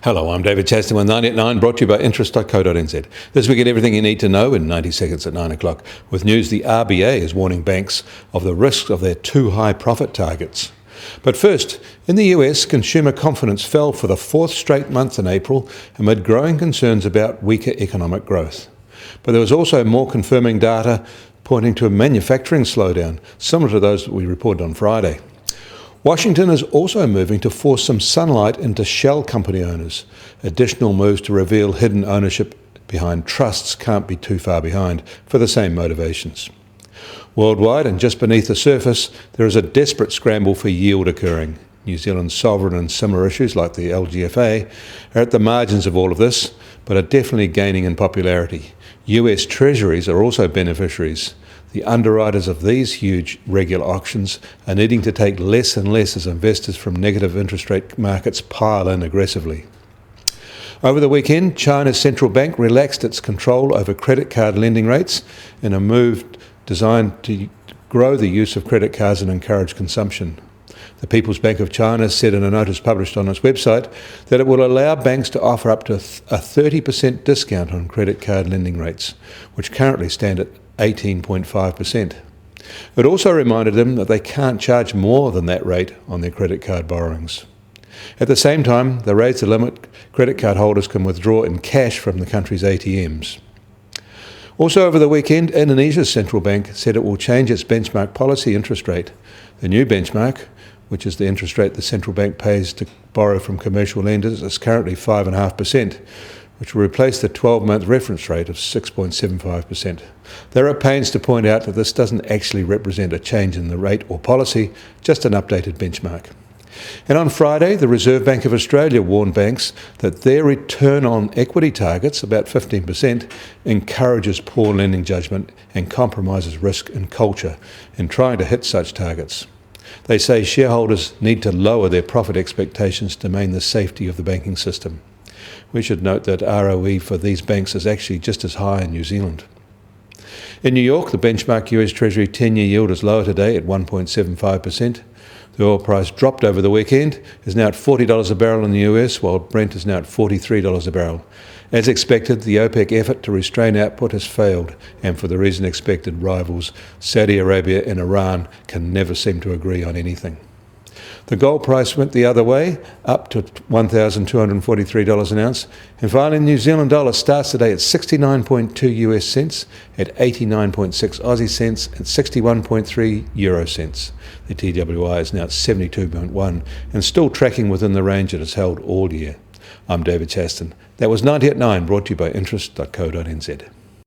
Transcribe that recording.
Hello, I'm David Chaston with 90 at 9, brought to you by interest.co.nz. This week at everything you need to know in 90 seconds at 9 o'clock. With news, the RBA is warning banks of the risks of their too high profit targets. But first, in the US, consumer confidence fell for the fourth straight month in April amid growing concerns about weaker economic growth. But there was also more confirming data pointing to a manufacturing slowdown, similar to those that we reported on Friday. Washington is also moving to force some sunlight into shell company owners. Additional moves to reveal hidden ownership behind trusts can't be too far behind for the same motivations. Worldwide and just beneath the surface, there is a desperate scramble for yield occurring. New Zealand's sovereign and similar issues like the LGFA are at the margins of all of this, but are definitely gaining in popularity. US Treasuries are also beneficiaries. The underwriters of these huge regular auctions are needing to take less and less as investors from negative interest rate markets pile in aggressively. Over the weekend, China's central bank relaxed its control over credit card lending rates in a move designed to grow the use of credit cards and encourage consumption. The People's Bank of China said in a notice published on its website that it will allow banks to offer up to a 30% discount on credit card lending rates, which currently stand at 18.5%. It also reminded them that they can't charge more than that rate on their credit card borrowings. At the same time, they raised the limit credit card holders can withdraw in cash from the country's ATMs. Also over the weekend, Indonesia's central bank said it will change its benchmark policy interest rate. The new benchmark, which is the interest rate the central bank pays to borrow from commercial lenders, is currently 5.5%. which will replace the 12-month reference rate of 6.75%. There are pains to point out that this doesn't actually represent a change in the rate or policy, just an updated benchmark. And on Friday, the Reserve Bank of Australia warned banks that their return on equity targets, about 15%, encourages poor lending judgment and compromises risk and culture in trying to hit such targets. They say shareholders need to lower their profit expectations to maintain the safety of the banking system. We should note that ROE for these banks is actually just as high in New Zealand. In New York, the benchmark US Treasury 10-year yield is lower today at 1.75%. The oil price dropped over the weekend, is now at $40 a barrel in the US, while Brent is now at $43 a barrel. As expected, the OPEC effort to restrain output has failed, and for the reason expected, rivals Saudi Arabia and Iran can never seem to agree on anything. The gold price went the other way, up to $1,243 an ounce. And finally, the New Zealand dollar starts today at 69.2 US cents, at 89.6 Aussie cents, and 61.3 Euro cents. The TWI is now at 72.1 and still tracking within the range it has held all year. I'm David Chaston. That was 90 at 9, brought to you by interest.co.nz.